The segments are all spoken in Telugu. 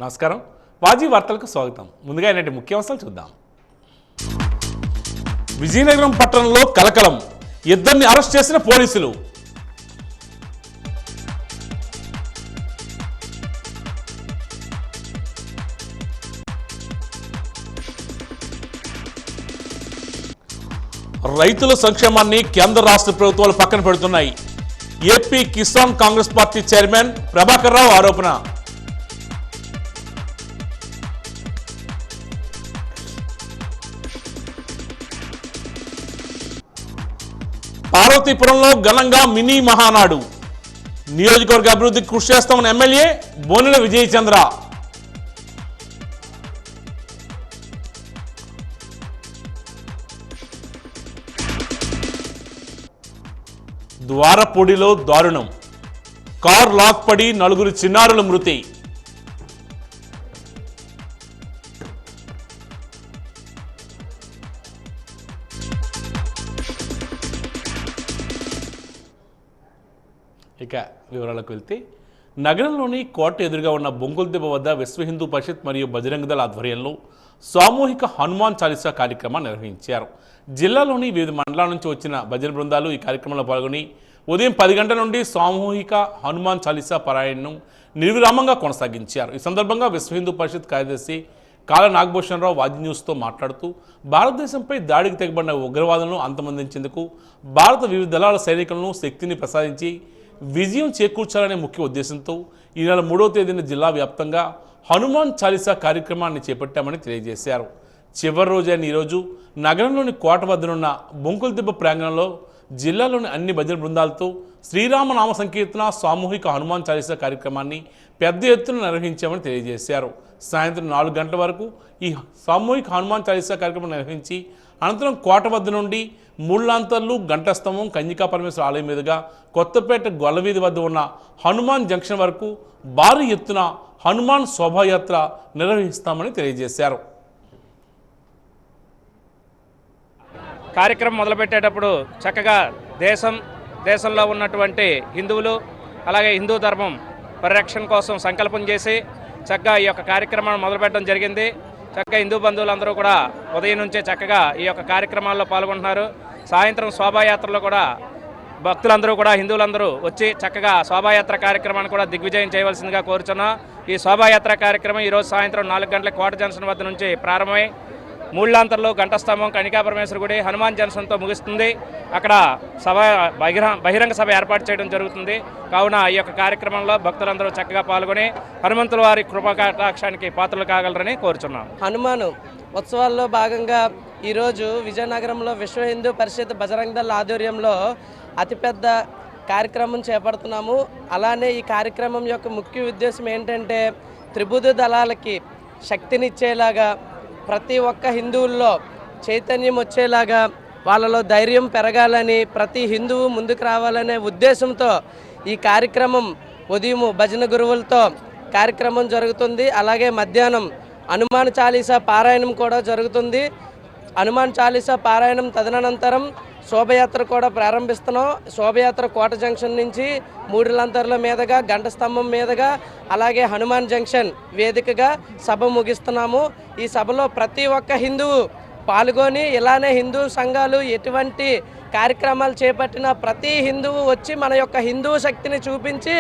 నమస్కారం. వాజీ వార్తలకు స్వాగతం. ముందుగా ఇలాంటి ముఖ్యాంశాలు చూద్దాం. విజయనగరం పట్టణంలో కలకలం, ఇద్దరిని అరెస్ట్ చేసిన పోలీసులు. రైతుల సంక్షేమాన్ని కేంద్ర రాష్ట్ర ప్రభుత్వాలు పక్కన పెడుతున్నాయి. AP Kisan Congress party chairman Prabhakar Rao ఆరోపణ. పార్వతీపురంలో ఘనంగా మినీ మహానాడు, నియోజకవర్గ అభివృద్ధికి కృషి చేస్తామన్న ఎమ్మెల్యే బోనెల విజయచంద్ర. ద్వారపూడిలో దారుణం, కార్ లాక్ పడి నలుగురు చిన్నారుల మృతి. ఇక వివరాలకు వెళ్తే, నగరంలోని కోట ఎదురుగా ఉన్న బొంగులదెబ్బ వద్ద విశ్వ హిందూ పరిషత్ మరియు బజరంగ దళ ఆధ్వర్యంలో సామూహిక హనుమాన్ చాలీసా కార్యక్రమాన్ని నిర్వహించారు. జిల్లాలోని వివిధ మండలాల నుంచి వచ్చిన భజన బృందాలు ఈ కార్యక్రమంలో పాల్గొని ఉదయం 10 గంటల నుండి సామూహిక హనుమాన్ చాలీసా పారాయణను నిర్విరామంగా కొనసాగించారు. ఈ సందర్భంగా విశ్వ హిందూ పరిషత్ కార్యదర్శి కాళ నాగభూషణరావు వాజీ న్యూస్తో మాట్లాడుతూ, భారతదేశంపై దాడికి తెగబడిన ఉగ్రవాదులను అంతమొందించేందుకు భారత వివిధ దళాల సైనికులను శక్తిని ప్రసాదించి విజయం చేకూర్చాలనే ముఖ్య ఉద్దేశంతో ఈ నెల 3వ తేదీన జిల్లా వ్యాప్తంగా హనుమాన్ చాలీసా కార్యక్రమాన్ని చేపట్టామని తెలియజేశారు. చివరి రోజైన ఈరోజు నగరంలోని కోట వద్దనున్న బొంకులదెబ్బ ప్రాంగణంలో జిల్లాలోని అన్ని భజన బృందాలతో శ్రీరామనామ సంకీర్తన సామూహిక హనుమాన్ చాలీసా కార్యక్రమాన్ని పెద్ద ఎత్తున నిర్వహించామని తెలియజేశారు. సాయంత్రం 4 గంటల వరకు ఈ సామూహిక హనుమాన్ చాలీసా కార్యక్రమం నిర్వహించి అనంతరం కోట వద్ద నుండి మూళ్లాంతర్లు, గంటస్తంభం, కన్యకా పరమేశ్వర ఆలయం మీదుగా కొత్తపేట గొల్లవీధి వద్ద ఉన్న హనుమాన్ జంక్షన్ వరకు భారీ ఎత్తున హనుమాన్ శోభాయాత్ర నిర్వహిస్తామని తెలియజేశారు. కార్యక్రమం మొదలుపెట్టేటప్పుడు చక్కగా దేశంలో ఉన్నటువంటి హిందువులు, అలాగే హిందూ ధర్మం పరిరక్షణ కోసం సంకల్పం చేసి చక్కగా ఈ యొక్క కార్యక్రమాన్ని మొదలుపెట్టడం జరిగింది. చక్కగా హిందూ బంధువులందరూ కూడా ఉదయం నుంచే చక్కగా ఈ యొక్క కార్యక్రమాల్లో పాల్గొంటున్నారు. సాయంత్రం శోభాయాత్రలో కూడా భక్తులందరూ కూడా హిందువులందరూ వచ్చి చక్కగా శోభాయాత్ర కార్యక్రమాన్ని కూడా దిగ్విజయం చేయవలసిందిగా కోరుచున్నాం. ఈ శోభాయాత్ర కార్యక్రమం ఈరోజు సాయంత్రం 4 గంటలకు కోట జంక్షన్ వద్ద నుంచి ప్రారంభమై మూళ్లాంతర్లో, గంటస్తంభం, కన్యకా పరమేశ్వర గుడి, హనుమాన్ జంక్షన్తో ముగుస్తుంది. అక్కడ బహిరంగ సభ ఏర్పాటు చేయడం జరుగుతుంది. కావున ఈ యొక్క కార్యక్రమంలో భక్తులందరూ చక్కగా పాల్గొని హనుమంతుల వారి కృపాకటాక్షానికి పాత్రలు కాగలరని కోరుచున్నాం. హనుమాను ఉత్సవాల్లో భాగంగా ఈరోజు విజయనగరంలో విశ్వ హిందూ పరిషత్ బజరంగ దళ ఆధ్వర్యంలో అతిపెద్ద కార్యక్రమం చేపడుతున్నాము. అలానే ఈ కార్యక్రమం యొక్క ముఖ్య ఉద్దేశం ఏంటంటే, త్రిబుధ దళాలకి శక్తినిచ్చేలాగా, ప్రతి ఒక్క హిందువుల్లో చైతన్యం వచ్చేలాగా, వాళ్ళలో ధైర్యం పెరగాలని, ప్రతి హిందువు ముందుకు రావాలనే ఉద్దేశంతో ఈ కార్యక్రమం ఉదయం భజన గురువులతో కార్యక్రమం జరుగుతుంది. అలాగే మధ్యాహ్నం హనుమాన్ చాలీసా పారాయణం కూడా జరుగుతుంది. హనుమాన్ చాలీసా పారాయణం తదనంతరం శోభయాత్ర కూడా ప్రారంభిస్తున్నాం. శోభయాత్ర కోట జంక్షన్ నుంచి మూడులంతర్ల మీదుగా, గంట స్తంభం మీదుగా, అలాగే హనుమాన్ జంక్షన్ వేదికగా సభ ముగిస్తున్నాము. ఈ సభలో ప్రతి ఒక్క హిందువు పాల్గొని, ఇలానే హిందూ సంఘాలు ఎటువంటి కార్యక్రమాలు చేపట్టిన ప్రతి హిందువు వచ్చి మన యొక్క హిందూ శక్తిని చూపించి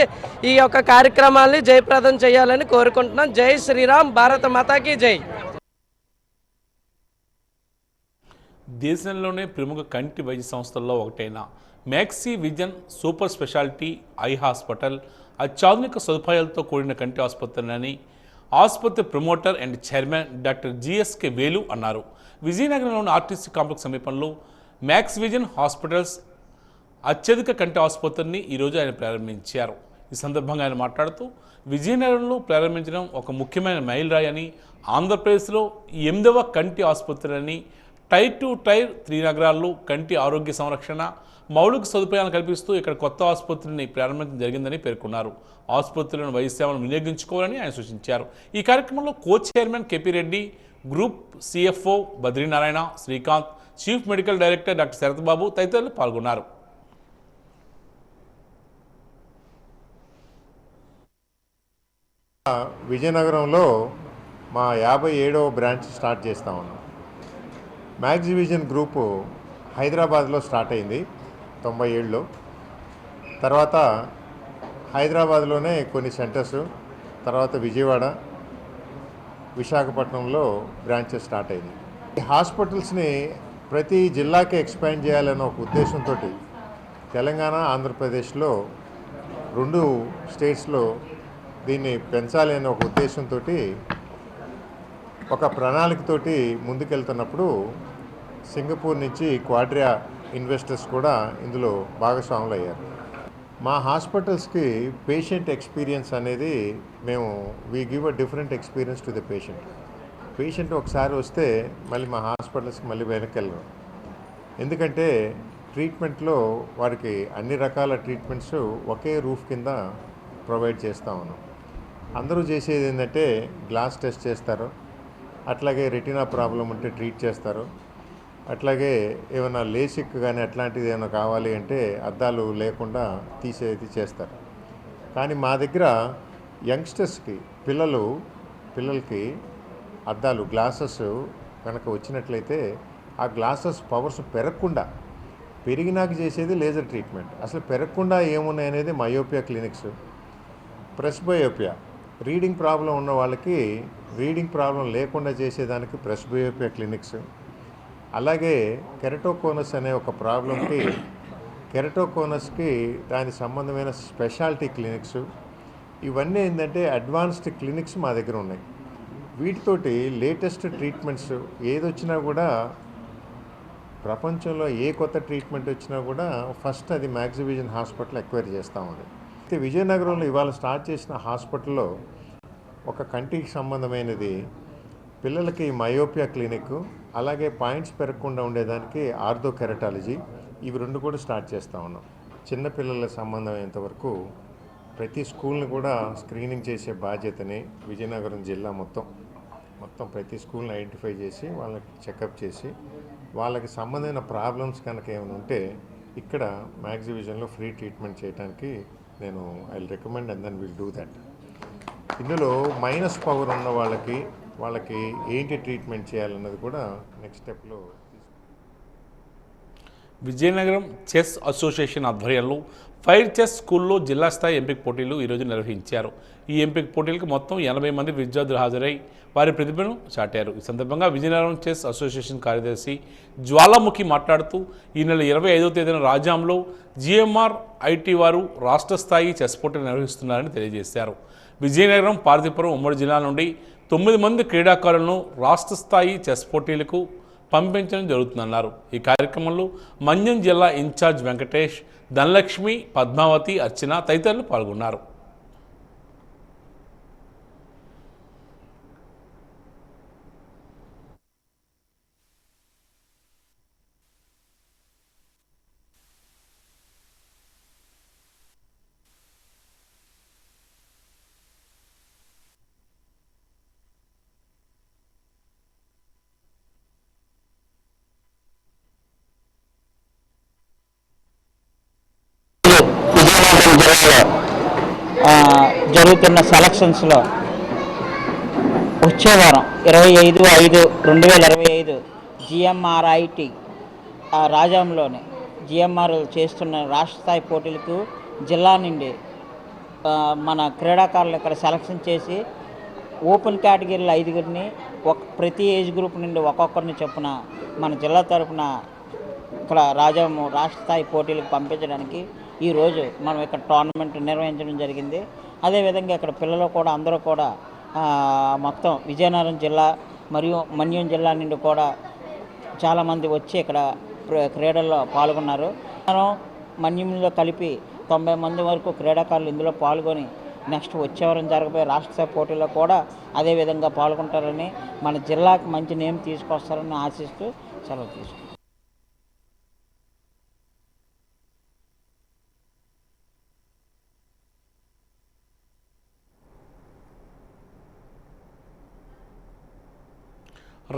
ఈ యొక్క కార్యక్రమాల్ని జయప్రదం చేయాలని కోరుకుంటున్నాం. జై శ్రీరామ్, భారత మాతాకి జై. దేశంలోనే ప్రముఖ కంటి వైద్య సంస్థల్లో ఒకటైన maxi vision super speciality eye hospital అత్యాధునిక సదుపాయాలతో కూడిన కంటి ఆసుపత్రి అని ఆసుపత్రి promoter and chairman doctor GSK వేలు అన్నారు. విజయనగరంలోని ఆర్టీసీ కాంప్లెక్స్ సమీపంలో మ్యాక్స్ విజన్ హాస్పిటల్స్ అత్యధిక కంటి ఆసుపత్రిని ఈరోజు ఆయన ప్రారంభించారు. ఈ సందర్భంగా ఆయన మాట్లాడుతూ, విజయనగరంలో ప్రారంభించడం ఒక ముఖ్యమైన మైలురాయి అని, ఆంధ్రప్రదేశ్లో 8వ కంటి ఆసుపత్రి అని, టైర్ 2, టైర్ 3 నగరాల్లో కంటి ఆరోగ్య సంరక్షణ మౌలిక సదుపాయాలను కల్పిస్తూ ఇక్కడ కొత్త ఆసుపత్రిని ప్రారంభించడం జరిగిందని పేర్కొన్నారు. ఆసుపత్రులను వైద్య సేవలను వినియోగించుకోవాలని ఆయన సూచించారు. ఈ కార్యక్రమంలో co chairman KP Reddy, group CFO Badrinarayana, Srikanth, chief medical director doctor Sharath Babu తదితరులు పాల్గొన్నారు. విజయనగరంలో మా 57వ బ్రాంచ్ స్టార్ట్ చేస్తా ఉన్నాం. మ్యాక్స్ విజన్ గ్రూపు హైదరాబాద్లో స్టార్ట్ అయింది 97లో. తర్వాత హైదరాబాద్లోనే కొన్ని సెంటర్స్, తర్వాత విజయవాడ, విశాఖపట్నంలో బ్రాంచెస్ స్టార్ట్ అయింది. ఈ హాస్పిటల్స్ని ప్రతి జిల్లాకి ఎక్స్పాండ్ చేయాలన్న ఒక ఉద్దేశంతో తెలంగాణ, ఆంధ్రప్రదేశ్లో 2 స్టేట్స్లో దీన్ని పెంచాలి అనే ఒక ఉద్దేశంతో ఒక ప్రణాళికతోటి ముందుకెళ్తున్నప్పుడు సింగపూర్ నుంచి క్వాడ్రియా ఇన్వెస్టర్స్ కూడా ఇందులో భాగస్వాములు అయ్యారు. మా హాస్పిటల్స్కి పేషెంట్ ఎక్స్పీరియన్స్ అనేది we give a different experience to the patient ఒకసారి వస్తే మళ్ళీ మా హాస్పిటల్స్కి మళ్ళీ వెనక్కి వెళ్ళరు. ఎందుకంటే ట్రీట్మెంట్లో వారికి అన్ని రకాల ట్రీట్మెంట్స్ ఒకే రూఫ్ కింద ప్రొవైడ్ చేస్తూ ఉన్నాం. అందరూ చేసేది ఏంటంటే గ్లాస్ టెస్ట్ చేస్తారు, అట్లాగే రెటీనా ప్రాబ్లం ఉంటే ట్రీట్ చేస్తారు, అట్లాగే ఏమైనా లేసిక్ కానీ అట్లాంటిది ఏమైనా కావాలి అంటే అద్దాలు లేకుండా తీసేది చేస్తారు. కానీ మా దగ్గర యంగ్స్టర్స్కి పిల్లలకి అద్దాలు గ్లాసెస్ కనుక వచ్చినట్లయితే ఆ గ్లాసెస్ పవర్స్ పెరిగినాక చేసేది లేజర్ ట్రీట్మెంట్. అసలు పెరగకుండా ఏమున్నాయి అనేది myopia clinics, presbyopia, reading problem ఉన్న వాళ్ళకి రీడింగ్ ప్రాబ్లం లేకుండా చేసేదానికి ప్రెస్బయోపియా క్లినిక్స్, అలాగే కెరటోకోనస్ అనే ఒక ప్రాబ్లంకి కెరటోకోనస్కి దాని సంబంధమైన స్పెషాలిటీ క్లినిక్స్, ఇవన్నీ ఏంటంటే అడ్వాన్స్డ్ క్లినిక్స్ మా దగ్గర ఉన్నాయి. వీటితోటి లేటెస్ట్ ట్రీట్మెంట్స్ ఏదొచ్చినా కూడా, ప్రపంచంలో ఏ కొత్త ట్రీట్మెంట్ వచ్చినా కూడా ఫస్ట్ అది మ్యాక్స్ విజన్ హాస్పిటల్ ఎక్వైర్ చేస్తూ ఉంది. అయితే విజయనగరంలో ఇవాళ స్టార్ట్ చేసిన హాస్పిటల్లో ఒక కంటికి సంబంధమైనది, పిల్లలకి మయోపియా క్లినిక్, అలాగే పాయింట్స్ పెరగకుండా ఉండేదానికి ఆర్థో కెరటాలజీ, ఇవి 2 కూడా స్టార్ట్ చేస్తూ ఉన్నాం. చిన్నపిల్లల సంబంధమైనంత వరకు ప్రతి స్కూల్ని కూడా స్క్రీనింగ్ చేసే బాధ్యతని విజయనగరం జిల్లా మొత్తం ప్రతి స్కూల్ని ఐడెంటిఫై చేసి వాళ్ళకి చెకప్ చేసి వాళ్ళకి సంబంధమైన ప్రాబ్లమ్స్ కనుక ఏమైనా ఉంటే ఇక్కడ మ్యాక్స్ విజన్లో ఫ్రీ ట్రీట్మెంట్ చేయడానికి I recommend and then will do that. ఇందులో మైనస్ పవర్ ఉన్న వాళ్ళకి ఏంటి ట్రీట్మెంట్ చేయాలన్నది కూడా నెక్స్ట్ స్టెప్లో. విజయనగరం చెస్ అసోసియేషన్ ఆధ్వర్యంలో ఫైర్ చెస్ స్కూల్లో జిల్లా స్థాయి ఎంపిక పోటీలు ఈరోజు నిర్వహించారు. ఈ ఎంపిక పోటీలకు మొత్తం 80 మంది విద్యార్థులు హాజరై వారి ప్రతిభను చాటారు. ఈ సందర్భంగా విజయనగరం చెస్ అసోసియేషన్ కార్యదర్శి జ్వాలాముఖి మాట్లాడుతూ ఈ నెల 25వ తేదీన రాజాంలో జిఎంఆర్ ఐటీ వారు రాష్ట్ర స్థాయి చెస్ పోటీలు నిర్వహిస్తున్నారని తెలియజేశారు. విజయనగరం, పార్వతీపురం ఉమ్మడి జిల్లా నుండి 9 మంది క్రీడాకారులను రాష్ట్ర స్థాయి చెస్ పోటీలకు పంపించడం జరుగుతుందన్నారు. ఈ కార్యక్రమంలో మన్యం జిల్లా ఇన్ఛార్జ్ వెంకటేష్, ధనలక్ష్మి, పద్మావతి, అర్చన తదితరులు పాల్గొన్నారు. జరుగుతున్న సెలక్షన్స్లో వచ్చే వారం 25/5/2025 జిఎంఆర్ఐటి రాజాంలోని జిఎంఆర్ చేస్తున్న రాష్ట్ర స్థాయి పోటీలకు జిల్లా నుండి మన క్రీడాకారులు ఇక్కడ సెలక్షన్ చేసి ఓపెన్ కేటగిరీలో 5గురిని ప్రతి ఏజ్ గ్రూప్ నుండి ఒక్కొక్కరిని చొప్పున మన జిల్లా తరఫున ఇక్కడ రాజాము రాష్ట్ర స్థాయి పోటీలకు పంపించడానికి ఈరోజు మనం ఇక్కడ టోర్నమెంట్ నిర్వహించడం జరిగింది. అదేవిధంగా ఇక్కడ పిల్లలు కూడా అందరూ కూడా మొత్తం విజయనగరం జిల్లా మరియు మన్యం జిల్లా నుండి కూడా చాలామంది వచ్చి ఇక్కడ క్రీడల్లో పాల్గొన్నారు. మనం మన్యంలో కలిపి 90 మంది వరకు క్రీడాకారులు ఇందులో పాల్గొని నెక్స్ట్ వచ్చేవారం జరగబోయే రాష్ట్ర స్థాయి పోటీల్లో కూడా అదేవిధంగా పాల్గొంటారని, మన జిల్లాకు మంచి నేమ్ తీసుకొస్తారని ఆశిస్తూ సెలవు తీసుకుంటాం.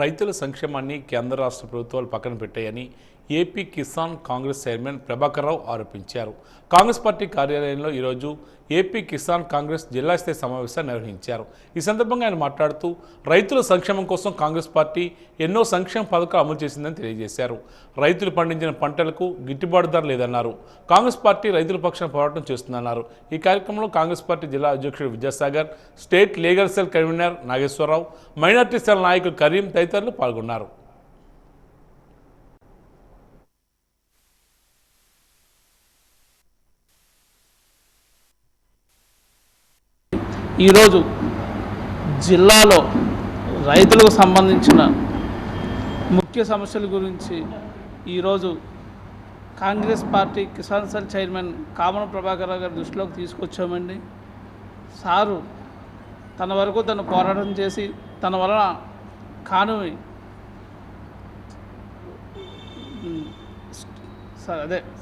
రైతుల సంక్షేమాన్ని కేంద్ర రాష్ట్ర ప్రభుత్వాలు పక్కన పెట్టాయని ఏపీ కిసాన్ కాంగ్రెస్ చైర్మన్ ప్రభాకర్ రావు ఆరోపించారు. కాంగ్రెస్ పార్టీ కార్యాలయంలో ఈరోజు ఏపీ కిసాన్ కాంగ్రెస్ జిల్లా స్థాయి సమావేశాన్ని నిర్వహించారు. ఈ సందర్భంగా ఆయన మాట్లాడుతూ రైతుల సంక్షేమం కోసం కాంగ్రెస్ పార్టీ ఎన్నో సంక్షేమ పథకాలు అమలు చేసిందని తెలియజేశారు. రైతులు పండించిన పంటలకు గిట్టుబాటు ధర లేదన్నారు. కాంగ్రెస్ పార్టీ రైతుల పక్షాన పోరాటం చేస్తుందన్నారు. ఈ కార్యక్రమంలో కాంగ్రెస్ పార్టీ జిల్లా అధ్యక్షుడు Vidyasagar, state legal cell convener Nageswara Rao, minority cell నాయకులు కరీం తదితరులు పాల్గొన్నారు. ఈరోజు జిల్లాలో రైతులకు సంబంధించిన ముఖ్య సమస్యల గురించి ఈరోజు Congress party Kisan cell chairman Kamana Prabhakar రావు గారి దృష్టిలోకి తీసుకొచ్చామండి. సారు తన వరకు తను పోరాటం చేసి తన వలన కానుని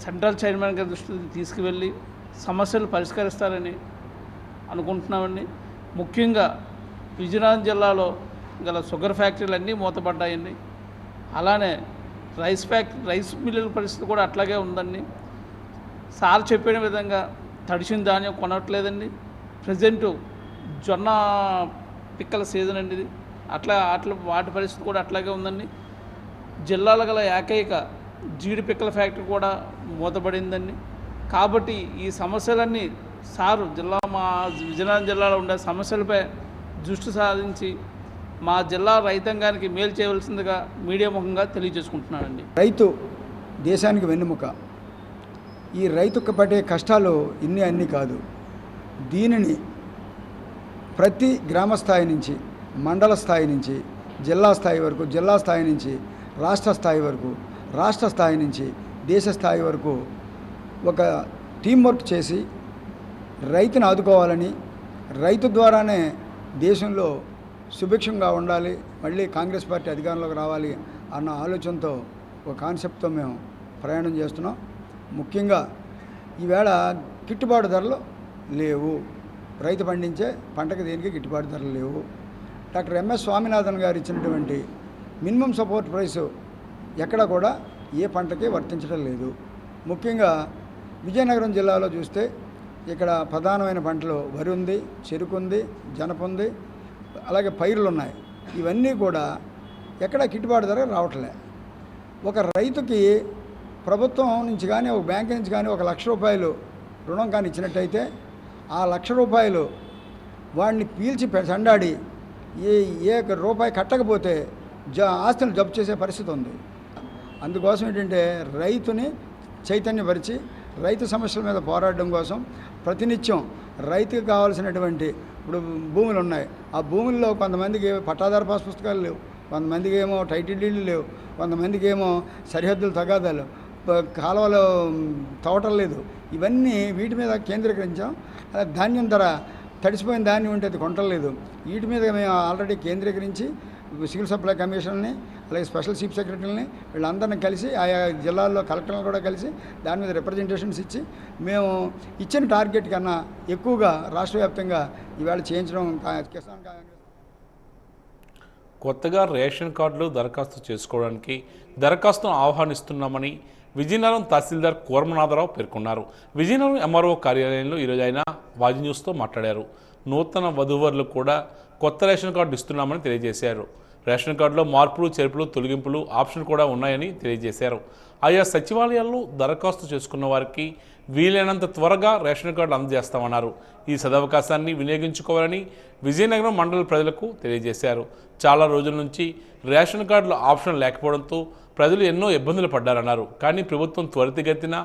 సెంట్రల్ చైర్మన్ గారి దృష్టికి తీసుకువెళ్ళి సమస్యలు పరిష్కరిస్తారని అనుకుంటున్నామండి. ముఖ్యంగా విజయనగరం జిల్లాలో గల షుగర్ ఫ్యాక్టరీలు అన్నీ మూతపడ్డాయండి. అలానే రైస్ మిల్లుల పరిస్థితి కూడా అట్లాగే ఉందండి. సార్ చెప్పిన విధంగా తడిసిన ధాన్యం కొనట్లేదండి. ప్రజెంటు జొన్న పిక్కల సీజన్ అండి ఇది. అట్లా వాటి పరిస్థితి కూడా అట్లాగే ఉందండి. జిల్లాలో గల ఏకైక జీడి పిక్కల ఫ్యాక్టరీ కూడా మూతపడిందండి. కాబట్టి ఈ సమస్యలన్నీ సారు మా విజయనగరం జిల్లాలో ఉండే సమస్యలపై దృష్టి సాధించి మా జిల్లా రైతాంగానికి మేలు చేయవలసిందిగా మీడియా ముఖంగా తెలియజేసుకుంటున్నానండి. రైతు దేశానికి వెన్నెముక. ఈ రైతుకు పడే కష్టాలు అన్నీ కాదు. దీనిని ప్రతి గ్రామ స్థాయి నుంచి, మండల స్థాయి నుంచి, జిల్లా స్థాయి వరకు, జిల్లా స్థాయి నుంచి రాష్ట్ర స్థాయి వరకు, రాష్ట్ర స్థాయి నుంచి దేశ స్థాయి వరకు ఒక టీం వర్క్ చేసి రైతుని ఆదుకోవాలని, రైతు ద్వారానే దేశంలో సుభిక్షంగా ఉండాలి, మళ్ళీ కాంగ్రెస్ పార్టీ అధికారంలోకి రావాలి అన్న ఆలోచనతో ఒక కాన్సెప్ట్తో మేము ప్రయాణం చేస్తున్నాం. ముఖ్యంగా ఈవేళ గిట్టుబాటు ధరలు లేవు. రైతు పండించే పంటకు దేనికి గిట్టుబాటు ధరలు లేవు. డాక్టర్ ఎంఎస్ స్వామినాథన్ గారు ఇచ్చినటువంటి మినిమం సపోర్ట్ ప్రైసు ఎక్కడ కూడా ఏ పంటకి వర్తించడం లేదు. ముఖ్యంగా విజయనగరం జిల్లాలో చూస్తే ఇక్కడ ప్రధానమైన పంటలు వరి ఉంది, చెరుకు ఉంది, జనప ఉంది, అలాగే పైరులు ఉన్నాయి. ఇవన్నీ కూడా ఎక్కడ గిట్టుబాటు ధర రావట్లే. ఒక రైతుకి ప్రభుత్వం నుంచి కానీ ఒక బ్యాంక్ నుంచి కానీ ₹1,00,000 రుణం కానీ ఇచ్చినట్టయితే ఆ ₹1,00,000 వాడిని పీల్చి చండాడి ఏ రూపాయి కట్టకపోతే ఆస్తులు జప్తు చేసే పరిస్థితి ఉంది. అందుకోసం ఏంటంటే రైతుని చైతన్యపరిచి రైతు సమస్యల మీద పోరాడడం కోసం ప్రతినిత్యం రైతుకు కావాల్సినటువంటి ఇప్పుడు భూములు ఉన్నాయి. ఆ భూముల్లో కొంతమందికి పట్టాదారు పాస్ పుస్తకాలు లేవు, కొంతమందికి ఏమో టైటిల్ డీడ్లు లేవు, కొంతమందికి ఏమో సరిహద్దులు తగాదాలు, కాలువలు తవ్వటం లేదు. ఇవన్నీ వీటి మీద కేంద్రీకరించాం. ధాన్యం ధర తడిసిపోయిన ధాన్యం ఉంటే అది కొంటలేదు. వీటి మీద మేము ఆల్రెడీ కేంద్రీకరించి సివిల్ సప్లై కమిషన్ని, అలాగే స్పెషల్ చీఫ్ సెక్రటరీని వీళ్ళందరినీ కలిసి ఆయా జిల్లాల్లో కలెక్టర్లను కూడా కలిసి దాని మీద రిప్రజెంటేషన్స్ ఇచ్చి మేము ఇచ్చిన టార్గెట్ కన్నా ఎక్కువగా రాష్ట్ర వ్యాప్తంగా ఈవేళ చేయించడం కిసాన్ కాంగ్రెస్. కొత్తగా రేషన్ కార్డులు దరఖాస్తు చేసుకోవడానికి దరఖాస్తును ఆహ్వానిస్తున్నామని విజయనగరం తహసీల్దార్ కూర్మనాథరావు పేర్కొన్నారు. విజయనగరం ఎంఆర్ఓ కార్యాలయంలో ఈరోజు ఆయన వాజీ న్యూస్తో మాట్లాడారు. నూతన వధూవరులు కూడా కొత్త రేషన్ కార్డు ఇస్తున్నామని తెలియజేశారు. రేషన్ కార్డులో మార్పులు, చేర్పులు, తొలగింపులు ఆప్షన్ కూడా ఉన్నాయని తెలియజేశారు. ఆయా సచివాలయాల్లో దరఖాస్తు చేసుకున్న వారికి వీలైనంత త్వరగా రేషన్ కార్డులు అందజేస్తామన్నారు. ఈ సదవకాశాన్ని వినియోగించుకోవాలని విజయనగరం మండల ప్రజలకు తెలియజేశారు. చాలా రోజుల నుంచి రేషన్ కార్డుల ఆప్షన్ లేకపోవడంతో ప్రజలు ఎన్నో ఇబ్బందులు పడ్డారన్నారు. కానీ ప్రభుత్వం త్వరితగతిన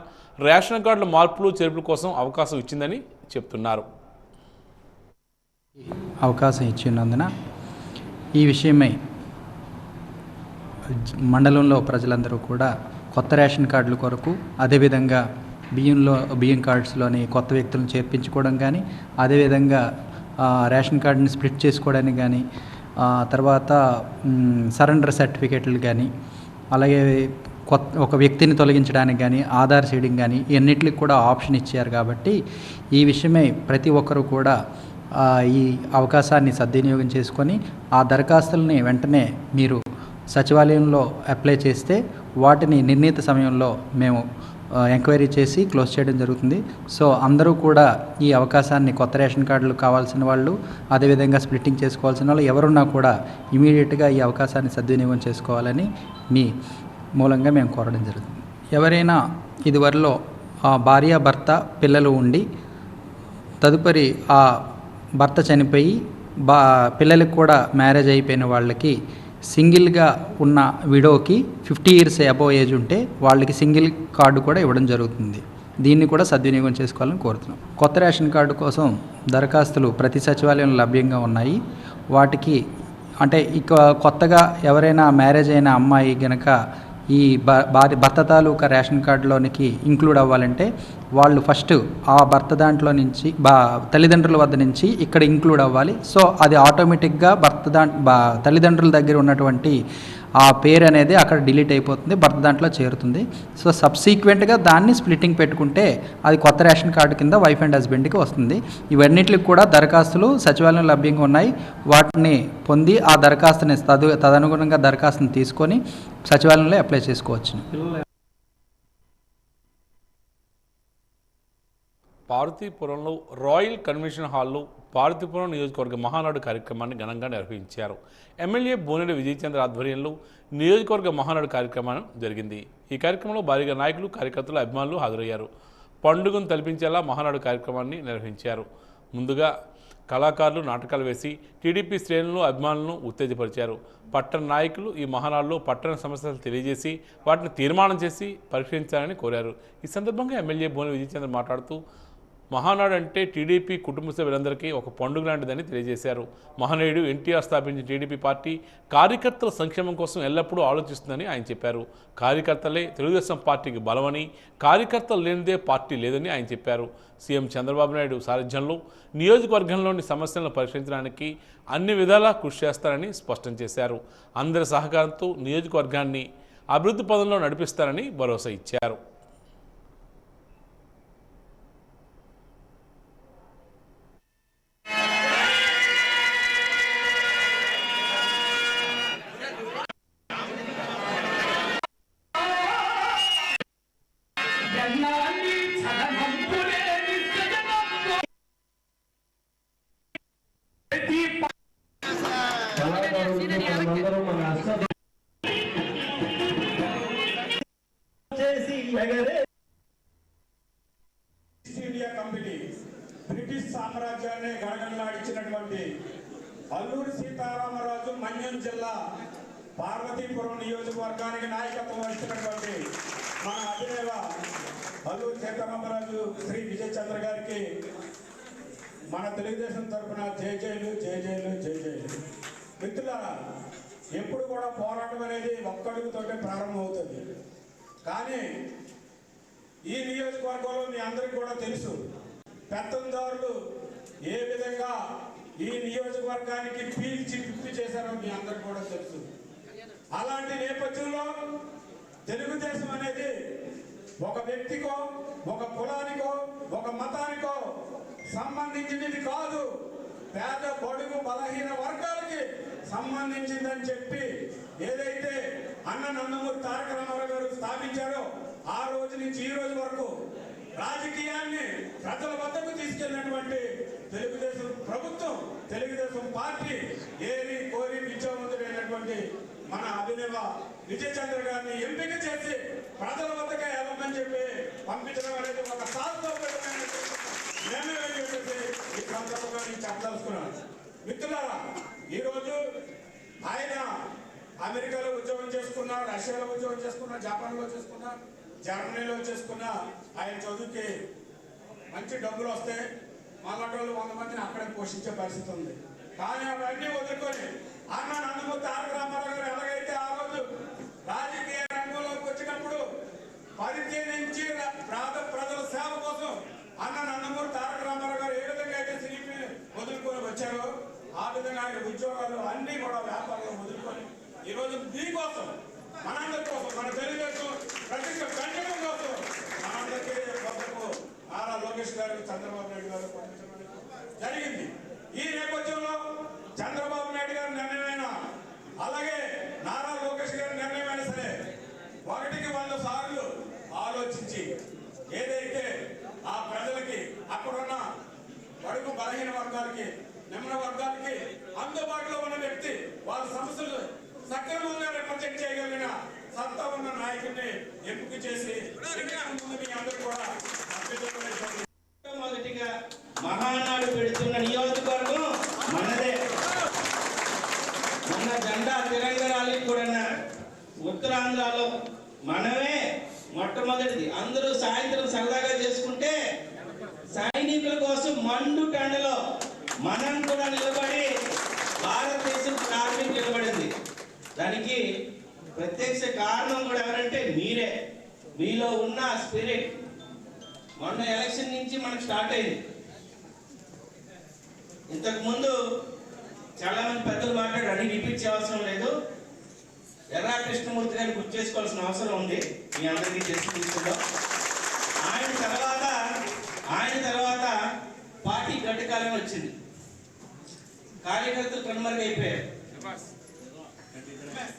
రేషన్ కార్డుల మార్పులు, చేర్పుల కోసం అవకాశం ఇచ్చిందని చెప్తున్నారు. అవకాశం ఇచ్చినందున ఈ విషయమై మండలంలో ప్రజలందరూ కూడా కొత్త రేషన్ కార్డుల కొరకు, అదేవిధంగా బియ్యం కార్డ్స్లోని కొత్త వ్యక్తులను చేర్పించుకోవడం కానీ, అదేవిధంగా రేషన్ కార్డుని స్ప్లిట్ చేసుకోవడానికి కానీ, తర్వాత సరెండర్ సర్టిఫికేట్లు కానీ, అలాగే ఒక వ్యక్తిని తొలగించడానికి కానీ, ఆధార్ సీడింగ్ కానీ ఇవన్నిటికి కూడా ఆప్షన్ ఇచ్చారు. కాబట్టి ఈ విషయమై ప్రతి ఒక్కరూ కూడా ఈ అవకాశాన్ని సద్వినియోగం చేసుకొని ఆ దరఖాస్తుల్ని వెంటనే మీరు సచివాలయంలో అప్లై చేస్తే వాటిని నిర్ణీత సమయంలో మేము ఎంక్వైరీ చేసి క్లోజ్ చేయడం జరుగుతుంది. సో అందరూ కూడా ఈ అవకాశాన్ని, కొత్త రేషన్ కార్డులు కావాల్సిన వాళ్ళు, అదేవిధంగా స్ప్లిట్టింగ్ చేసుకోవాల్సిన వాళ్ళు ఎవరున్నా కూడా ఇమీడియట్గా ఈ అవకాశాన్ని సద్వినియోగం చేసుకోవాలని మీ మూలంగా మేము కోరడం జరుగుతుంది. ఎవరైనా ఇదివరలో భార్య భర్త పిల్లలు ఉండి తదుపరి ఆ భర్త చనిపోయి పిల్లలకు కూడా మ్యారేజ్ అయిపోయిన వాళ్ళకి సింగిల్గా ఉన్న విడోకి 50 years అబోవ్ ఏజ్ ఉంటే వాళ్ళకి సింగిల్ కార్డు కూడా ఇవ్వడం జరుగుతుంది. దీన్ని కూడా సద్వినియోగం చేసుకోవాలని కోరుతున్నాం. కొత్త రేషన్ కార్డు కోసం దరఖాస్తులు ప్రతి సచివాలయంలో లభ్యంగా ఉన్నాయి. వాటికి అంటే ఇక కొత్తగా ఎవరైనా మ్యారేజ్ అయిన అమ్మాయి గనక ఈ భర్త తాలూకా రేషన్ కార్డులోనికి ఇంక్లూడ్ అవ్వాలంటే వాళ్ళు ఫస్ట్ ఆ భర్త దాంట్లో నుంచి తల్లిదండ్రుల వద్ద నుంచి ఇక్కడ ఇంక్లూడ్ అవ్వాలి. సో అది ఆటోమేటిక్గా తల్లిదండ్రుల దగ్గర ఉన్నటువంటి ఆ పేరు అనేది అక్కడ డిలీట్ అయిపోతుంది, భర్త దాంట్లో చేరుతుంది. సో సబ్సీక్వెంట్గా దాన్ని స్ప్లిట్టింగ్ పెట్టుకుంటే అది కొత్త రేషన్ కార్డు కింద వైఫ్ అండ్ హస్బెండ్కి వస్తుంది. ఇవన్నిటికి కూడా దరఖాస్తులు సచివాలయం లభ్యంగా ఉన్నాయి. వాటిని పొంది ఆ దరఖాస్తుని తదనుగుణంగా దరఖాస్తుని తీసుకొని సచివాలయంలో అప్లై చేసుకోవచ్చు. పార్వతీపురంలో రాయల్ కన్వెన్షన్ హాల్లో పార్వతీపురం నియోజకవర్గ మహానాడు కార్యక్రమాన్ని ఘనంగా నిర్వహించారు. ఎమ్మెల్యే బోనెల విజయచంద్ర ఆధ్వర్యంలో నియోజకవర్గ మహానాడు కార్యక్రమం జరిగింది. ఈ కార్యక్రమంలో భారీగా నాయకులు, కార్యకర్తలు, అభిమానులు హాజరయ్యారు. పండుగను తలపించేలా మహానాడు కార్యక్రమాన్ని నిర్వహించారు. ముందుగా కళాకారులు నాటకాలు వేసి టీడీపీ శ్రేణులను, అభిమానులను ఉత్తేజపరిచారు. పట్టణ నాయకులు ఈ మహానాడులో పట్టణ సమస్యలు తెలియజేసి వాటిని తీర్మానం చేసి పరిష్కరించాలని కోరారు. ఈ సందర్భంగా ఎమ్మెల్యే బోనెల విజయచంద్ర మాట్లాడుతూ మహానాడు అంటే టీడీపీ కుటుంబ సభ్యులందరికీ ఒక పండుగ లాంటిదని తెలియజేశారు. మహనీయుడు ఎన్టీఆర్ స్థాపించిన టీడీపీ పార్టీ కార్యకర్తల సంక్షేమం కోసం ఎల్లప్పుడూ ఆలోచిస్తుందని ఆయన చెప్పారు. కార్యకర్తలే తెలుగుదేశం పార్టీకి బలమని, కార్యకర్తలు లేనిదే పార్టీ లేదని ఆయన చెప్పారు. సీఎం చంద్రబాబు నాయుడు సారథ్యంలో నియోజకవర్గంలోని సమస్యలను పరిష్కరించడానికి అన్ని విధాలా కృషి చేస్తారని స్పష్టం చేశారు. అందరి సహకారంతో నియోజకవర్గాన్ని అభివృద్ధి పదంలో నడిపిస్తారని భరోసా ఇచ్చారు. ఇండియా కంపెనీ బ్రిటిష్ సామ్రాజ్యాన్ని గడగడలాడించినటువంటి అల్లూరి సీతారామరాజు మన్యం జిల్లా పార్వతీపురం నియోజకవర్గానికి నాయకత్వం వహిస్తున్నటువంటి మన అధినేత అల్లూరి సీతారామరాజు శ్రీ విజయచంద్ర గారికి మన తెలుగుదేశం తరఫున జై జైలు, జై జైలు, జై జైలు. మిత్రులారా, ఎప్పుడు కూడా పోరాటం అనేది ఒక్కడుగుతోటే ప్రారంభమవుతుంది. కానీ ఈ నియోజకవర్గంలో మీ అందరికీ కూడా తెలుసు, పెత్తందారులు ఏ విధంగా ఈ నియోజకవర్గానికి పీల్చి పిప్పి చేశారో మీ అందరికీ కూడా తెలుసు. అలాంటి నేపథ్యంలో తెలుగుదేశం అనేది ఒక వ్యక్తికో, ఒక కులానికో, ఒక మతానికో సంబంధించినది కాదు, పేద బడుగు బలహీన వర్గాలకి సంబంధించిందని చెప్పి ఏదైతే అన్న నందమూరి తారక రామారావు గారు స్థాపించారో ఆ రోజు నుంచి ఈ రోజు వరకు రాజకీయాన్ని ప్రజల వద్దకు తీసుకెళ్లినటువంటి తెలుగుదేశం ప్రభుత్వం, తెలుగుదేశం పార్టీ ఏరి కోరి విద్యావంతుడైనటువంటి మన అధినేత విజయచంద్ర గారిని ఎంపిక చేసి ప్రజల వద్దకే వెళ్ళమని చెప్పి పంపించడం అనేది ఒక సాహసోపేతమైన నిర్ణయం అని చెప్పేసి ఈ సందర్భంగా నేను చెప్పదలుచుకున్నాను. మిత్రులారా, ఈరోజు ఆయన అమెరికాలో ఉద్యోగం చేసుకున్నా, రష్యాలో ఉద్యోగం చేసుకున్నా, జపాన్లో చేసుకున్నా, జర్మనీలో చేసుకున్నా ఆయన చదువుకి మంచి డబ్బులు వస్తే మళ్ళీ 100 మందిని అక్కడే పోషించే పరిస్థితి ఉంది. కానీ అవన్నీ వదులుకొని అన్న నందమూరి తారక రామారావు గారు ఎలాగైతే ఆ రోజు రాజకీయ రంగంలోకి వచ్చినప్పుడు పరిచయించి ప్రజల సేవ కోసం అన్న నందమూరి తారక రామారావు గారు ఏ విధంగా అయితే సినిపి వదులుకొని వచ్చారో ఆ విధంగా ఆయన ఉద్యోగాలు అన్ని కూడా వ్యాపారాలు వదులుకొని ఈరోజు దీనికోసం, మనందరి కోసం, మన తెలుగుదేశం ప్రతిష్ట పెంచడం కోసం మనందరికీ వద్దకు నారా లోకేష్ గారు, చంద్రబాబు నాయుడు గారు పంపించడం జరిగింది. ఈ నేపథ్యంలో చంద్రబాబు నాయుడు గారి నిర్ణయమైనా, అలాగే నారా లోకేష్ గారి నిర్ణయమైనా సరే ఒకటి ఆ ప్రజలకి అక్కడున్న బడుగు బలహీన వర్గాలకి నిమ్న వర్గాలకి అందుబాటులో ఉన్న వ్యక్తి వాళ్ళ సమస్యలు సక్రమంగా రిప్రజెంట్ చేయగలిగిన సత్తా ఉన్న నాయకుడిని ఎంపిక చేసి ముందు మీ అందరూ కూడా మొదటిగా మహానాడు పెడుతున్న నియోజకవర్గం మనదే. మన జెండా తిరంగరాలి కూడా ఉత్తరాంధ్రలో మనమే మొట్టమొదటిది. అందరూ సాయంత్రం సరదాగా చేసుకుంటే సైనికుల కోసం మండు టండలో మనం కూడా నిలబడి భారతదేశం ఆర్మీ నిలబడింది. దానికి ప్రత్యక్ష కారణం కూడా ఎవరంటే మీరే. మీలో ఉన్న స్పిరిట్ మొన్న ఎలక్షన్ నుంచి మనకు స్టార్ట్ అయింది. ఇంతకు ముందు చాలా మంది పెద్దలు మాట్లాడారు, అని రిపీట్ చేయాల్సిన లేదు. ఎర్రా కృష్ణమూర్తి గారిని గుర్తు చేసుకోవాల్సిన అవసరం ఉంది, మీ అందరికీ తెలిసి తీసుకుందాం. ఆయన తర్వాత పార్టీ గడ్డకాలం వచ్చింది, కార్యకర్తలు కనుమరుగైపోయారు.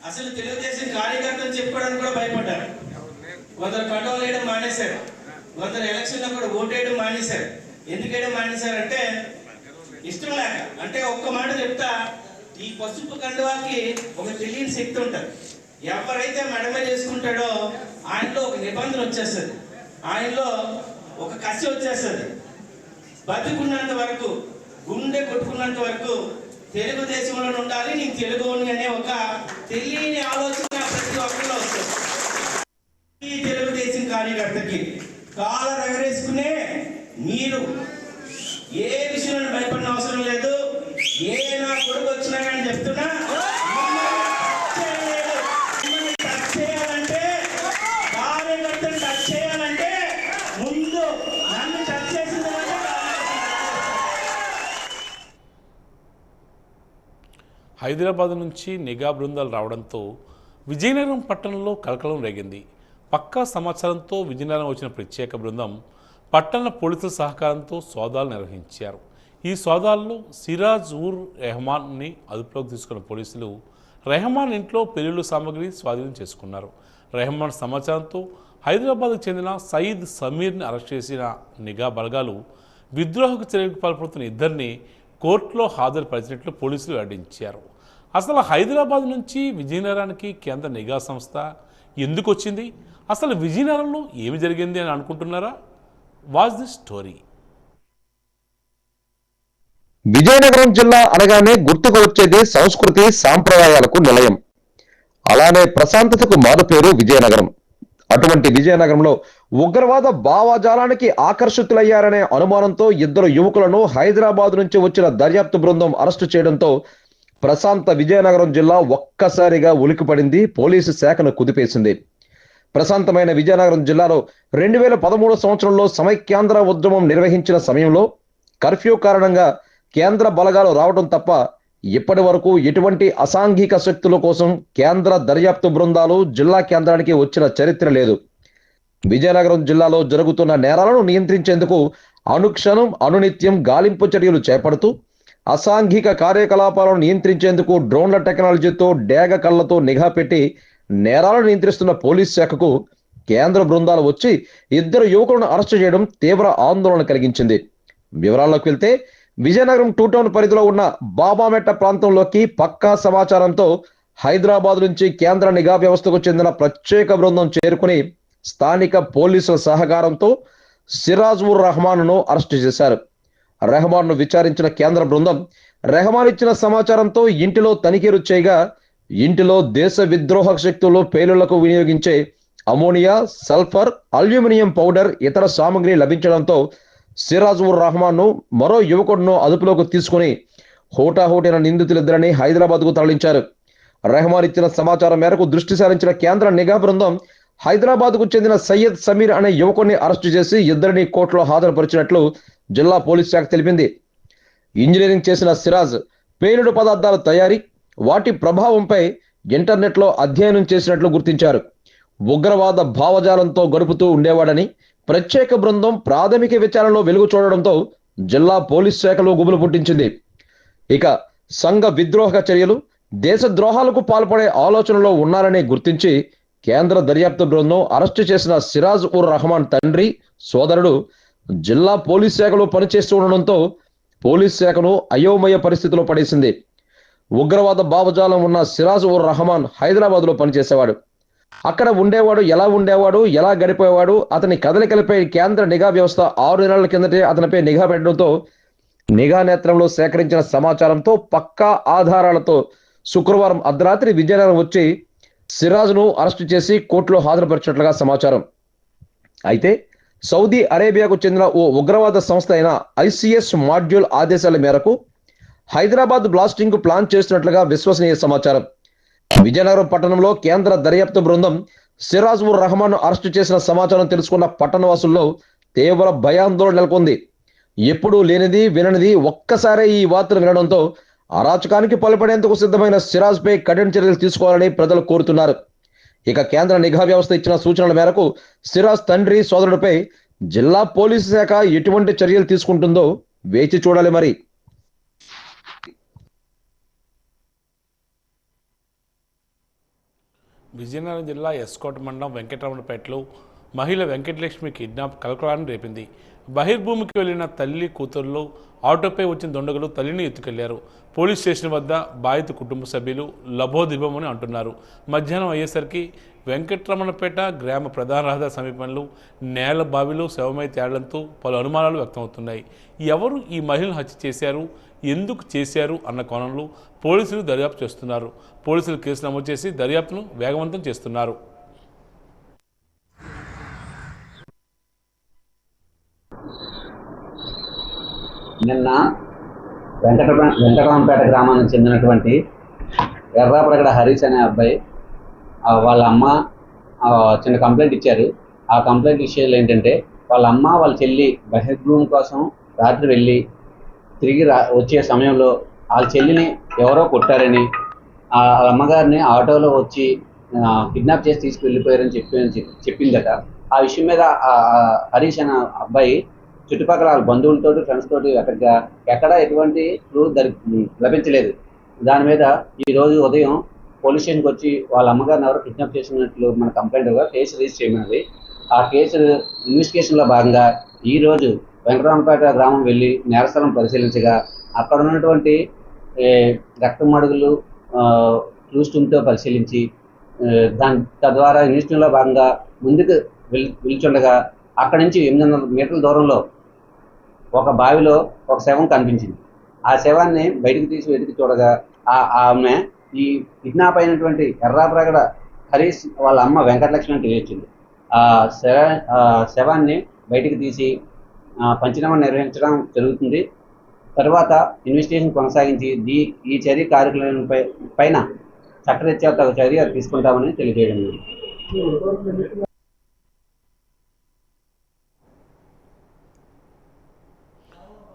అసలు తెలుగుదేశం కార్యకర్తలు చెప్పుకోవడానికి కూడా భయపడ్డారు. కొందరు కంట్రోల్ వేయడం మానేశారు, కొందరు ఎలక్షన్లో కూడా ఓటేయడం మానేశారు. ఎందుకేయడం మానేశారంటే ఇష్టం లేక. అంటే ఒక్క మాట చెప్తా, ఈ పసుపు కండువాకి ఒక తెలియని శక్తి ఉంటుంది. ఎవరైతే మడమ చేసుకుంటాడో ఆయనలో ఒక నిబంధన వచ్చేస్తుంది, ఆయనలో ఒక కసి వచ్చేస్తుంది. బతుకున్నంత వరకు, గుండె కొట్టుకున్నంత వరకు తెలుగుదేశంలో ఉండాలి, నేను తెలుగుని అనే ఒక తెలియని ఆలోచన ప్రతి ఒక్కరిలో వస్తుంది. ఈ తెలుగుదేశం కార్యకర్తకి కాలర్ ఎగరేసుకునే మీరు ఏ విషయంలో భయపడిన అవసరం లేదు. ఏ నా కొడుకు వచ్చినా కానీ చెప్తున్నా, టచ్ చేయాలంటే, కార్యకర్తను టచ్ చేయాలంటే ముందు నన్ను టచ్ చేసిన హైదరాబాద్ నుంచి నిఘా బృందాలు రావడంతో విజయనగరం పట్టణంలో కలకలం రేగింది. పక్కా సమాచారంతో విజయనగరం వచ్చిన ప్రత్యేక బృందం పట్టణ పోలీసుల సహకారంతో సోదాలు నిర్వహించారు. ఈ సోదాల్లో సిరాజ్ ఉర్ రెహమాన్ని అదుపులోకి తీసుకున్న పోలీసులు రెహమాన్ ఇంట్లో పెళ్లిళ్ల సామగ్రి స్వాధీనం చేసుకున్నారు. రెహమాన్ సమాచారంతో హైదరాబాద్కు చెందిన సయీద్ సమీర్ని అరెస్ట్ చేసిన నిఘా బలగాలు విద్రోహక చర్యలకు పాల్పడుతున్న ఇద్దరిని కోర్టులో హాజరుపరిచినట్లు పోలీసులు వెల్లడించారు. అసలు హైదరాబాద్ నుంచి విజయనగరానికి కేంద్ర నిఘా సంస్థ ఎందుకు వచ్చింది, అసలు విజయనగరంలో ఏమి జరిగింది అని అనుకుంటున్నారా? Watch the story. విజయనగరం జిల్లా అనగానే గుర్తుకు వచ్చేది సంస్కృతి సాంప్రదాయాలకు నిలయం. అలానే ప్రశాంతతకు మారుపేరు విజయనగరం. అటువంటి విజయనగరంలో ఉగ్రవాద భావజాలానికి ఆకర్షితులయ్యారనే అనుమానంతో ఇద్దరు యువకులను హైదరాబాద్ నుంచి వచ్చిన దర్యాప్తు బృందం అరెస్టు చేయడంతో ప్రశాంత విజయనగరం జిల్లా ఒక్కసారిగా ఉలికిపడింది, పోలీసు శాఖను కుదిపేసింది. ప్రశాంతమైన విజయనగరం జిల్లాలో 2013 సంవత్సరంలో సమైక్యాంధ్ర ఉద్యమం నిర్వహించిన సమయంలో కర్ఫ్యూ కారణంగా కేంద్ర బలగాలు రావడం తప్ప ఇప్పటి వరకు ఎటువంటి అసాంఘిక శక్తుల కోసం కేంద్ర దర్యాప్తు బృందాలు జిల్లా కేంద్రానికి వచ్చిన చరిత్ర లేదు. విజయనగరం జిల్లాలో జరుగుతున్న నేరాలను నియంత్రించేందుకు అనుక్షణం అనునిత్యం గాలింపు చర్యలు చేపడుతూ అసాంఘిక కార్యకలాపాలను నియంత్రించేందుకు డ్రోన్ల టెక్నాలజీతో డేగ కళ్లతో నిఘా పెట్టి నేరాలను నియంత్రిస్తున్న పోలీస్ శాఖకు కేంద్ర బృందాలు వచ్చి ఇద్దరు యువకులను అరెస్టు చేయడం తీవ్ర ఆందోళన కలిగించింది. వివరాల్లోకి వెళ్తే విజయనగరం 2 టౌన్ పరిధిలో ఉన్న బాబామెట్ట ప్రాంతంలోకి పక్కా సమాచారంతో హైదరాబాద్ నుంచి కేంద్ర నిఘా వ్యవస్థకు చెందిన ప్రత్యేక బృందం చేరుకుని స్థానిక పోలీసుల సహకారంతో సిరాజ్ ఉర్ రెహమాన్ను అరెస్టు చేశారు. రెహమాన్ను విచారించిన కేంద్ర బృందం రెహమాన్ ఇచ్చిన సమాచారంతో ఇంటిలో తనిఖీలు చేయగా ఇంటిలో దేశ విద్రోహ శక్తులు పేలుళ్లకు వినియోగించే అమోనియా, సల్ఫర్, అల్యూమినియం పౌడర్, ఇతర సామగ్రి లభించడంతో సిరాజ్ ఉర్ రెహమాన్ను మరో యువకుడును అదుపులోకి తీసుకుని హోటాహోటిన నిందితులిద్దరిని హైదరాబాద్కు తరలించారు. రెహమాన్ ఇచ్చిన సమాచారం మేరకు దృష్టి సారించిన కేంద్ర నిఘా బృందం హైదరాబాద్కు చెందిన సయ్యద్ సమీర్ అనే యువకుడిని అరెస్టు చేసి ఇద్దరిని కోర్టులో హాజరుపరిచినట్లు జిల్లా పోలీస్ శాఖ తెలిపింది. ఇంజనీరింగ్ చేసిన సిరాజ్ పేలుడు పదార్థాల తయారీ, వాటి ప్రభావంపై ఇంటర్నెట్లో అధ్యయనం చేసినట్లు గుర్తించారు. ఉగ్రవాద భావజాలంతో గడుపుతూ ఉండేవాడని ప్రత్యేక బృందం ప్రాథమిక విచారణలో వెలుగు చూడడంతో జిల్లా పోలీస్ శాఖలో గుబులు పుట్టించింది. ఇక సంఘ విద్రోహక చర్యలు, దేశద్రోహాలకు పాల్పడే ఆలోచనలో ఉన్నారని గుర్తించి కేంద్ర దర్యాప్తు బృందం అరెస్టు చేసిన సిరాజ్ ఉర్ రెహమాన్ తండ్రి, సోదరుడు జిల్లా పోలీస్ శాఖలో పనిచేస్తూ ఉండడంతో పోలీస్ శాఖను అయోమయ పరిస్థితిలో పడేసింది. ఉగ్రవాద భావజాలం ఉన్న సిరాజ్ ఉర్ రహమాన్ హైదరాబాద్లో పనిచేసేవాడు. అక్కడ ఉండేవాడు, ఎలా గడిపేవాడు, అతని కదలికలపై కేంద్ర నిఘా వ్యవస్థ 6 నెలల కిందటే అతనిపై నిఘా పెట్టడంతో నిఘా నేత్రంలో సేకరించిన సమాచారంతో పక్కా ఆధారాలతో శుక్రవారం అర్ధరాత్రి విజయనగరం వచ్చి సిరాజ్ను అరెస్టు చేసి కోర్టులో హాజరుపరిచినట్లుగా సమాచారం. అయితే సౌదీ అరేబియాకు చెందిన ఓ ఉగ్రవాద సంస్థ అయిన ICS మాడ్యూల్ ఆదేశాల మేరకు హైదరాబాద్ బ్లాస్టింగ్ కు ప్లాన్ చేస్తున్నట్లుగా విశ్వసనీయ సమాచారం. విజయనగరం పట్టణంలో కేంద్ర దర్యాప్తు బృందం సిరాజ్ ఉర్ రహమాన్ అరెస్టు చేసిన సమాచారం తెలుసుకున్న పట్టణవాసుల్లో తీవ్ర భయాందోళన నెలకొంది. ఎప్పుడూ లేనిది విననిది ఒక్కసారే ఈ వార్తలు వినడంతో అరాచకానికి పాల్పడేందుకు సిద్ధమైన సిరాజ్ పై కఠిన చర్యలు తీసుకోవాలని ప్రజలు కోరుతున్నారు. ఇక కేంద్ర నిఘా వ్యవస్థ ఇచ్చిన సూచనల మేరకు సిరాజ్ తండ్రి సోదరుడిపై జిల్లా పోలీసు శాఖ ఎటువంటి చర్యలు తీసుకుంటుందో వేచి చూడాలి. మరి విజయనగరం జిల్లా ఎస్కోట మండలం వెంకటరమణపేటలో మహిళ వెంకటలక్ష్మి కిడ్నాప్ కలకలాన్ని రేపింది. బహిర్భూమికి వెళ్లిన తల్లి కూతురులో ఆటోపై వచ్చిన దొండగలు తల్లిని ఎత్తుకెళ్లారు. పోలీస్ స్టేషన్ వద్ద బాధిత కుటుంబ సభ్యులు లభోదిభమని అంటున్నారు. మధ్యాహ్నం అయ్యేసరికి వెంకటరమణపేట గ్రామ ప్రధాన రహదారి సమీపంలో నేల బావిలో శవమై తేలడంతో పలు అనుమానాలు వ్యక్తమవుతున్నాయి. ఎవరు ఈ మహిళను హత్య చేశారు, ఎందుకు చేశారు అన్న కోణంలో పోలీసులు దర్యాప్తు చేస్తున్నారు. పోలీసులు కేసు నమోదు చేసి దర్యాప్తును వేగవంతం చేస్తున్నారు. నిన్న వెంకటరామపేట గ్రామానికి చెందినటువంటి ఎర్రాప్రగడ హరీష్ అనే అబ్బాయి వాళ్ళ అమ్మ చిన్న కంప్లైంట్ ఇచ్చారు. ఆ కంప్లైంట్ విషయాలు ఏంటంటే వాళ్ళ అమ్మ వాళ్ళ చెల్లి బహిర్భూమి కోసం రాత్రి వెళ్ళి తిరిగి వచ్చే సమయంలో వాళ్ళ చెల్లిని ఎవరో కొట్టారని, వాళ్ళ అమ్మగారిని ఆటోలో వచ్చి కిడ్నాప్ చేసి తీసుకువెళ్ళిపోయారని చెప్పిందట. ఆ విషయం మీద హరీష్ అనే అబ్బాయి చుట్టుపక్కల వాళ్ళ బంధువులతోటి ఫ్రెండ్స్ తోటి ఎక్కడ ఎటువంటి క్లూ లభించలేదు. దాని మీద ఈరోజు ఉదయం పోలీస్ స్టేషన్కి వచ్చి వాళ్ళ అమ్మగారిని ఎవరో కిడ్నాప్ చేసినట్లు మన కంప్లైంట్గా కేసు రిజిస్టర్ చేయమన్నది. ఆ కేసు ఇన్వెస్టిగేషన్లో భాగంగా ఈరోజు వెంకటరామపేట గ్రామం వెళ్ళి నేరస్థలం పరిశీలించగా అక్కడ ఉన్నటువంటి రక్తం మడుగులు క్లూస్టూమ్తో పరిశీలించి తద్వారా ఇన్వెస్టిగేషన్లో భాగంగా ముందుకు వెళ్తుండగా అక్కడి నుంచి 800 మీటర్ల దూరంలో ఒక బావిలో ఒక శవం కనిపించింది. ఆ శవాన్ని బయటకు తీసి వెతికి చూడగా ఆమె ఈ కిడ్నాప్ అయినటువంటి ఎర్రాప్రగడ హరీష్ వాళ్ళ అమ్మ వెంకటలక్ష్మి అని తెలియచ్చింది. ఆ శవాన్ని బయటకు తీసి పంచనామా నిర్వహించడం జరుగుతుంది. తర్వాత ఇన్వెస్టిగేషన్ కొనసాగించి ఈ చర్య కార్యక్రమం పైన చట్టరీత్యా తగు చర్య తీసుకుంటామని తెలియజేయడం.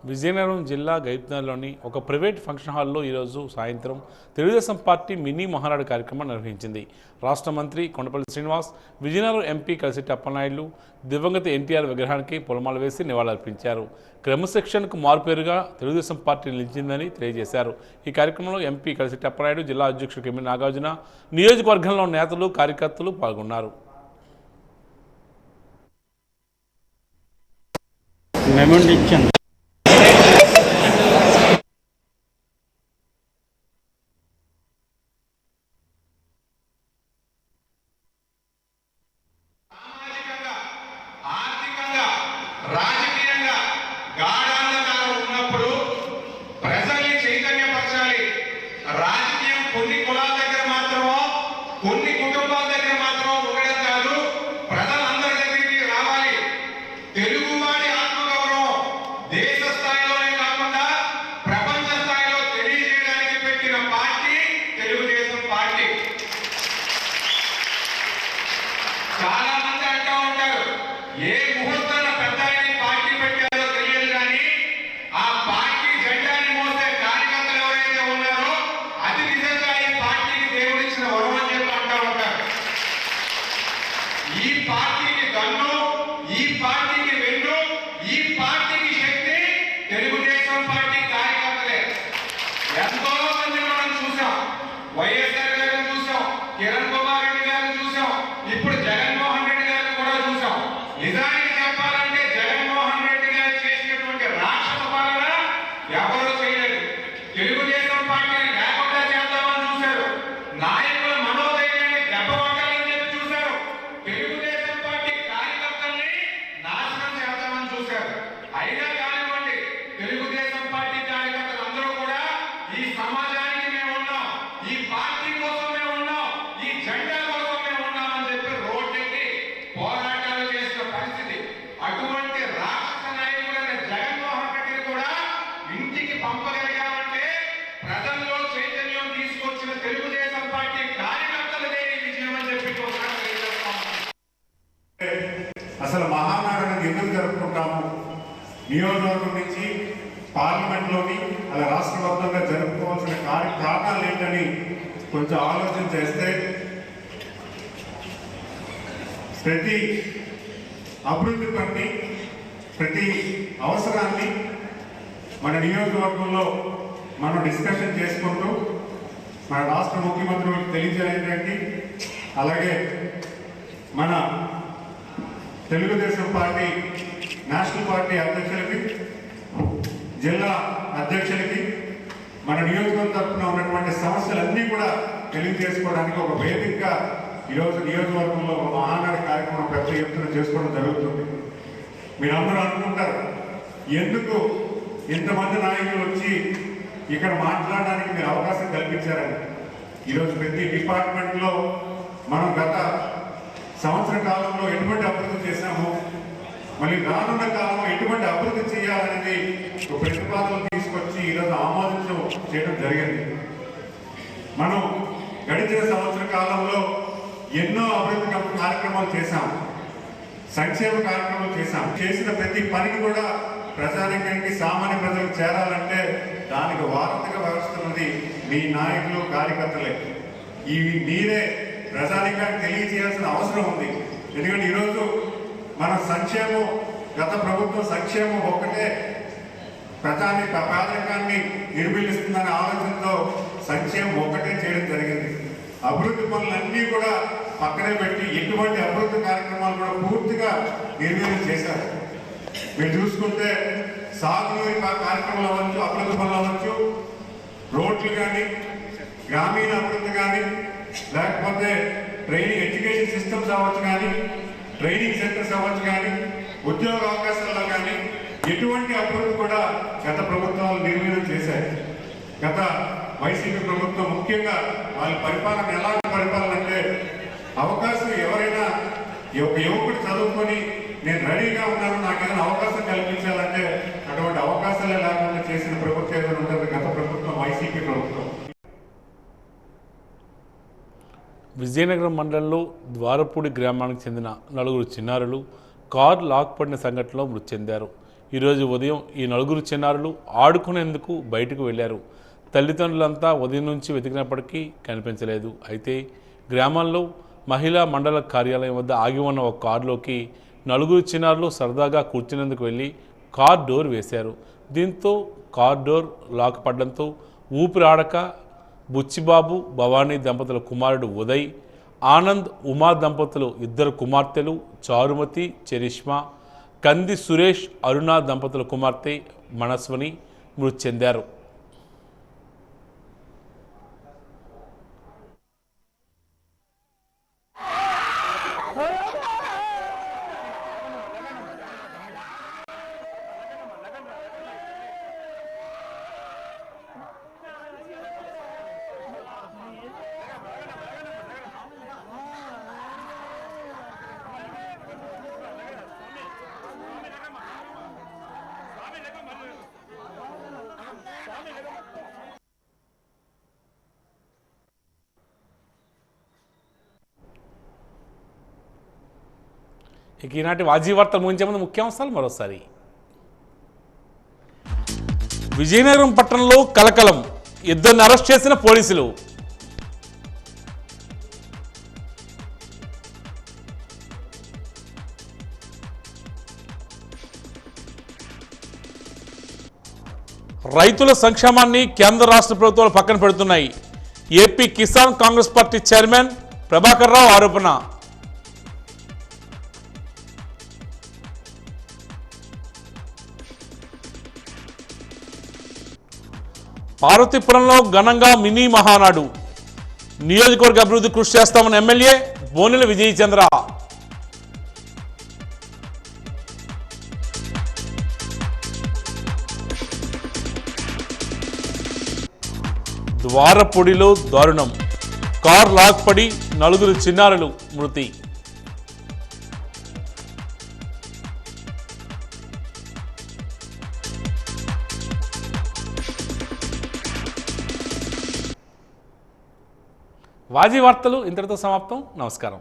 విజయనగరం జిల్లా గైబ్నగర్లోని ఒక ప్రైవేట్ ఫంక్షన్ హాల్లో ఈరోజు సాయంత్రం తెలుగుదేశం పార్టీ మినీ మహానాడు కార్యక్రమం నిర్వహించింది. రాష్ట్ర మంత్రి కొండపల్లి శ్రీనివాస్, విజయనగరం ఎంపీ కలిసిటి అప్పలనాయుడు దివంగత ఎన్టీఆర్ విగ్రహానికి పూలమాల వేసి నివాళులర్పించారు. క్రమశిక్షణకు మారుపేరుగా తెలుగుదేశం పార్టీ నిలిచిందని తెలియజేశారు. ఈ కార్యక్రమంలో ఎంపీ కలిసిటి అప్పలనాయుడు, జిల్లా అధ్యక్షుడు కెమ్మి నాగార్జున, నియోజకవర్గంలో నేతలు, కార్యకర్తలు పాల్గొన్నారు. చాలా మంది అంటూ ఉంటారు, ఏ ముహూర్తాన పెద్ద పార్టీ అయినా కానివ్వండి తెలుగుదేశం పార్టీ కార్యకర్తలు అందరూ కూడా ఈ సమాజానికి మేము ఉన్నాం, ఈ పార్టీ కోసం మేము ఉన్నాం, ఈ జెండా కోసం మేము ఉన్నామని చెప్పి రోడ్డెక్కి పోరాటాలు చేసిన పరిస్థితి. అటువంటి రాష్ట్ర నాయకుడైన జగన్మోహన్ రెడ్డిని కూడా ఇంటికి పంపగలిగామంటే ప్రజల్లో చైతన్యం తీసుకొచ్చిన తెలుగుదేశం పార్టీ కార్యకర్తలదే ఈ విజయం అని చెప్పి అసలు మహానాడుని ఎందుకు జరుపుకుంటాము? నియోజకవర్గం నుంచి పార్లమెంట్లోని అలా రాష్ట్ర వ్యాప్తంగా జరుపుకోవాల్సిన కారణాలు ఏంటని కొంచెం ఆలోచన చేస్తే ప్రతి అభివృద్ధి పని, ప్రతి అవసరాన్ని మన నియోజకవర్గంలో మనం డిస్కషన్ చేసుకుంటూ మన రాష్ట్ర ముఖ్యమంత్రులకు తెలియజేయడానికి, అలాగే మన తెలుగుదేశం పార్టీ నేషనల్ పార్టీ అధ్యక్షులకి, జిల్లా అధ్యక్షులకి, మన నియోజకవర్గం తరఫున ఉన్నటువంటి సమస్యలన్నీ కూడా తెలియజేసుకోవడానికి ఒక వేదికగా ఈరోజు నియోజకవర్గంలో ఒక మహానాడు కార్యక్రమం పెద్ద ఎత్తున చేసుకోవడం జరుగుతుంది. మీరందరూ అనుకుంటారు ఎందుకు ఇంతమంది నాయకులు వచ్చి ఇక్కడ మాట్లాడడానికి మీరు అవకాశం కల్పించారని. ఈరోజు ప్రతి డిపార్ట్మెంట్లో మనం గత సంవత్సర కాలంలో ఎటువంటి అభివృద్ధి చేశామో, మళ్ళీ రానున్న కాలంలో ఎటువంటి అభివృద్ధి చేయాలనేది ఒక ప్రతిపాదనలు తీసుకొచ్చి ఈరోజు ఆమోదించడం చేయడం జరిగింది. మనం గడిచిన సంవత్సర కాలంలో ఎన్నో అభివృద్ధి కార్యక్రమాలు చేశాం, సంక్షేమ కార్యక్రమాలు చేశాం. చేసిన ప్రతి పనికి కూడా ప్రజానికానికి, సామాన్య ప్రజలకు చేరాలంటే దానికి వారధిగా వ్యవస్థన్నది మీ నాయకులు, కార్యకర్తలే. మీరే ప్రజానికానికి తెలియజేయాల్సిన అవసరం ఉంది. ఎందుకంటే ఈరోజు మన సంక్షేమం, గత ప్రభుత్వం సంక్షేమం ఒక్కటే పేదరికాన్ని నిర్మూలిస్తుందనే ఆలోచనతో సంక్షేమం ఒక్కటే చేయడం జరిగింది. అభివృద్ధి పనులన్నీ కూడా పక్కనే పెట్టి ఎటువంటి అభివృద్ధి కార్యక్రమాలు కూడా పూర్తిగా నిర్వీర్యం చేశారు. మీరు చూసుకుంటే సాగునీరు కార్యక్రమాలు అవ్వచ్చు, అభివృద్ధి పనులు అవ్వచ్చు, రోడ్లు కానీ, గ్రామీణ అభివృద్ధి కానీ, లేకపోతే ట్రైనింగ్ ఎడ్యుకేషన్ సిస్టమ్స్ అవ్వచ్చు కానీ, ట్రైనింగ్ సెంటర్స్ అవ్వచ్చు కానీ, ఉద్యోగ అవకాశాల్లో కానీ ఎటువంటి అభివృద్ధి కూడా గత ప్రభుత్వాలు నిర్వీర్యం చేశాయి. గత వైసీపీ ప్రభుత్వం ముఖ్యంగా వాళ్ళ పరిపాలన ఎలాంటి పరిపాలన అంటే, అవకాశం ఎవరైనా ఒక యువకుడు చదువుకొని నేను రెడీగా ఉన్నాను, నాకు ఏదైనా అవకాశం కల్పించాలంటే అటువంటి అవకాశాలే లేకుండా చేసిన ప్రభుత్వం ఏదైనా ఉంటుంది గత ప్రభుత్వం, వైసీపీ ప్రభుత్వం. విజయనగరం మండలంలో ద్వారపూడి గ్రామానికి చెందిన 4 చిన్నారులు కారు లాక్పడిన సంఘటనలో మృతి చెందారు. ఈరోజు ఉదయం ఈ 4 చిన్నారులు ఆడుకునేందుకు బయటకు వెళ్లారు. తల్లిదండ్రులంతా ఉదయం నుంచి వెతికినప్పటికీ కనిపించలేదు. అయితే గ్రామంలో మహిళా మండల కార్యాలయం వద్ద ఆగి ఉన్న ఒక కారులోకి 4 చిన్నారులు సరదాగా కూర్చునేందుకు వెళ్ళి కార్ డోర్ వేశారు. దీంతో కార్ డోర్ లాక్ పడడంతో ఊపిరాడక బుచ్చిబాబు, భవానీ దంపతుల కుమారుడు ఉదయ్, ఆనంద్, ఉమా దంపతులు 2 కుమార్తెలు చారుమతి, చరిష్మా, కంది సురేష్, అరుణ దంపతుల కుమార్తె మనస్వని మృతి చెందారు. ఇక ఈనాటి వాజీ వార్తలు ముగించే ముందు ముఖ్యాంశాలు మరోసారి. విజయనగరం పట్టణంలో కలకలం, 2 అరెస్ట్ చేసిన పోలీసులు. రైతుల సంక్షేమాన్ని కేంద్ర రాష్ట్ర ప్రభుత్వాలు పక్కన పెడుతున్నాయి. AP Kisan Congress party chairman Prabhakar Rao ఆరోపణ. పార్వతీపురంలో ఘనంగా మినీ మహానాడు, నియోజకవర్గ అభివృద్ధి కృషి చేస్తామన్న ఎమ్మెల్యే బోనెల విజయచంద్ర. ద్వారపొడిలో దారుణం, కార్ లాక్పడి 4 చిన్నారులు మృతి. వాజీ వార్తలు ఇంతటితో సమాప్తం. నమస్కారం.